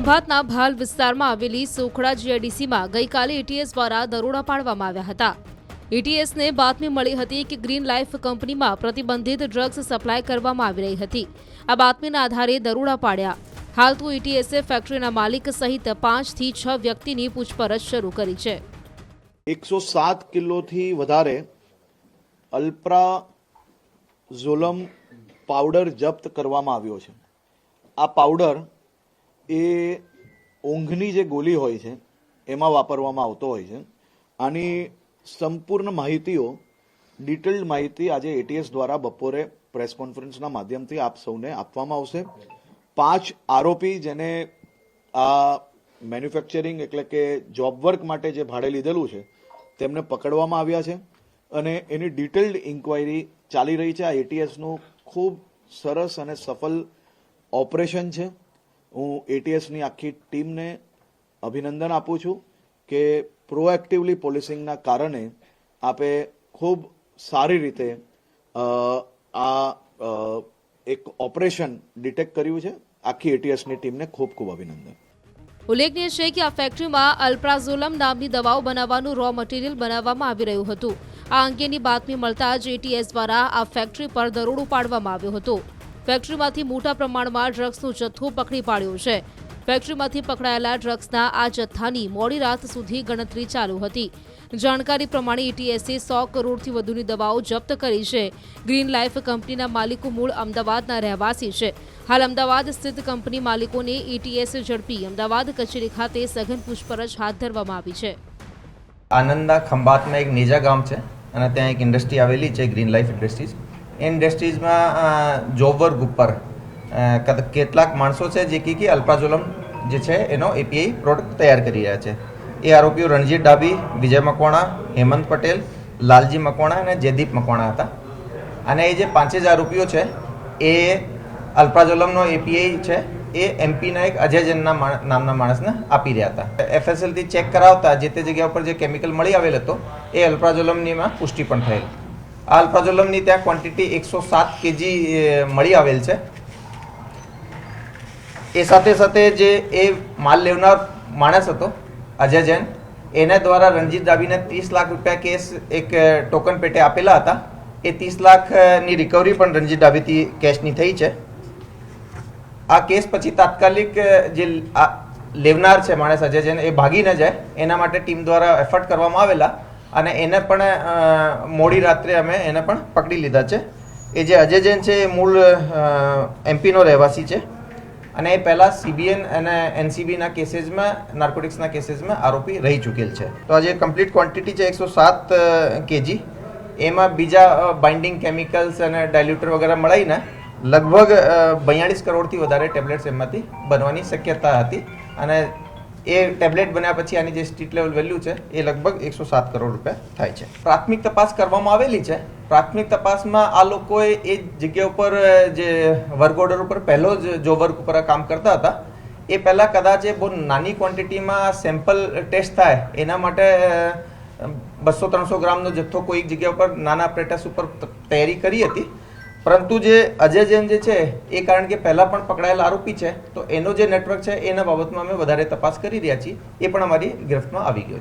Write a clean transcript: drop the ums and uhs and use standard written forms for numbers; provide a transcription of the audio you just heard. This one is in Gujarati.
ખંભાતના ભાલ વિસ્તારમાં આવેલી સોખડા જીઆઈડીસીમાં ગઈકાલે એટીએસ દ્વારા દરોડા પાડવામાં આવ્યા હતા। એટીએસને બાતમી મળી હતી કે ગ્રીન લાઈફ કંપનીમાં પ્રતિબંધિત ડ્રગ્સ સપ્લાય કરવામાં આવી રહી હતી। આ બાતમીના આધારે દરોડા પાડ્યા। હાલ તો એટીએસે ફેક્ટરીના માલિક સહિત 5 થી 6 વ્યક્તિની પૂછપરછ શરૂ કરી છે। 107 કિલોથી વધારે અલ્પ્રાઝોલમ પાવડર જપ્ત કરવામાં આવ્યો છે। આ પાવડર એ ઊંઘની જે ગોળી હોય છે એમાં વાપરવામાં આવતો હોય છે। આની સંપૂર્ણ માહિતીઓ ડિટેલ્ડ માહિતી આજે એટીએસ દ્વારા બપોરે પ્રેસ કોન્ફરન્સના માધ્યમથી આપ સૌને આપવામાં આવશે। 5 આરોપી જેને આ મેન્યુફેક્ચરિંગ એટલે કે જોબ વર્ક માટે જે ભાડે લીધેલું છે તેમને પકડવામાં આવ્યા છે અને એની ડિટેલ્ડ ઇન્ક્વાયરી ચાલી રહી છે। આ એટીએસનું ખૂબ સરસ અને સફળ ઓપરેશન છે। હું એટીએસની આખી ટીમને અભિનંદન આપું છું કે પ્રોએક્ટિવલી પોલીસિંગના કારણે આપે ખૂબ સારી રીતે આ એક ઓપરેશન ડિટેક્ટ કર્યું છે। આખી એટીએસની ટીમને ખૂબ ખૂબ અભિનંદન। ઉલ્લેખનીય છે કે આ ફેક્ટરીમાં અલ્પ્રાઝોલમ નામની દવાઓ બનાવવાનું રો મટીરીયલ બનાવવામાં આવી રહ્યું હતું। આ અંગેની બાતમી મળતા જ એટીએસ દ્વારા આ ફેક્ટરી પર દરોડો પાડવામાં આવ્યો હતો। ફેક્ટરીમાંથી મોટા પ્રમાણમાં ડ્રગ્સનો જથ્થો પકડી પાડ્યો છે। ફેક્ટરીમાંથી પકડાયેલા ડ્રગ્સના આ જથ્થાની મોડી રાત સુધી ગણતરી ચાલુ હતી। જાણકારી પ્રમાણે એટીએસે 100 કરોડથી વધુની દવાઓ જપ્ત કરી છે। ગ્રીન લાઈફ કંપનીના માલિકો મૂળ અમદાવાદના રહેવાસી છે। હાલ અમદાવાદ સ્થિત કંપની માલિકોને એટીએસ ઝડપી અમદાવાદ કચેરી ખાતે સઘન પૂછપરછ હાથ ધરવામાં આવી છે। આનંદના ખંભાતમાં એક નેજા ગામ છે અને ત્યાં એક ઇન્ડસ્ટ્રી આવેલી છે ગ્રીન લાઈફ ઇન્ડસ્ટ્રીઝ। એ ઇન્ડસ્ટ્રીઝમાં જોબ વર્ક ઉપર કેટલાક માણસો છે જે કે અલ્પ્રાઝોલમ જે છે એનો એપીઆઈ પ્રોડક્ટ તૈયાર કરી રહ્યા છે। એ આરોપીઓ રણજીત ડાબી, વિજય મકવાણા, હેમંત પટેલ, લાલજી મકવાણા અને જયદીપ મકવાણા હતા। અને એ જે 5 જ આરોપીઓ છે એ અલ્પ્રાઝોલમનો એપીઆઈ છે એ એમપીના એક અજય જૈનના નામના માણસને આપી રહ્યા હતા। એફએસએલથી ચેક કરાવતા જે તે જગ્યા ઉપર જે કેમિકલ મળી આવેલ હતો એ અલ્પ્રાઝોલમનીમાં પુષ્ટિ પણ થયેલ। આ અલ્પ્રાઝોલમની ત્યાં ક્વોન્ટિટી 107 કેજી મળી આવેલ છે। એ સાથે સાથે જે એ માલ લેવનાર માણસ હતો અજય જૈન એના દ્વારા રણજીત ડાબીને 30 લાખ રૂપિયા કેસ એક ટોકન પેટે આપેલા હતા। એ 30 લાખની રિકવરી પણ રણજીત ડાબીથી કેશની થઈ છે। આ કેસ પછી તાત્કાલિક જે લેવનાર છે માણસ અજય જૈન એ ભાગી ન જાય એના માટે ટીમ દ્વારા એફર્ટ કરવામાં આવેલા અને એને પણ મોડી રાત્રે અમે એને પણ પકડી લીધા છે। એ જે અજય જૈન છે એ મૂળ એમપીનો રહેવાસી છે અને એ પહેલાં સીબીએન અને એનસીબીના કેસીસમાં નાર્કોટિક્સના કેસીસમાં આરોપી રહી ચૂકેલ છે। તો આજે કમ્પ્લીટ ક્વોન્ટિટી છે 107 કેજી। એમાં બીજા બાઇન્ડિંગ કેમિકલ્સ અને ડાયલ્યુટર વગેરે મળીને લગભગ 42 કરોડથી વધારે ટેબ્લેટ્સ એમાંથી બનવાની શક્યતા હતી અને એ ટેબ્લેટ બન્યા પછી આની જે સ્ટ્રીટ લેવલ વેલ્યુ છે એ લગભગ 107 કરોડ રૂપિયા થાય છે। પ્રાથમિક તપાસ કરવામાં આવેલી છે। પ્રાથમિક તપાસમાં આ લોકોએ એ જગ્યા ઉપર જે વર્ક ઓર્ડર ઉપર પહેલો જ જો વર્ક ઉપર કામ કરતા હતા એ પહેલાં કદાચ એ બહુ નાની ક્વોન્ટિટીમાં સેમ્પલ ટેસ્ટ થાય એના માટે 200-300 ગ્રામનો જથ્થો કોઈ જગ્યા ઉપર નાના એપરેટસ ઉપર તૈયારી કરી હતી। પરંતુ જે અજય જૈન જે છે એ કારણ કે પહેલાં પણ પકડાયેલા આરોપી છે તો એનો જે નેટવર્ક છે એના બાબતમાં અમે વધારે તપાસ કરી રહ્યા છીએ। એ પણ અમારી ગિરફ્તમાં આવી ગયો છે।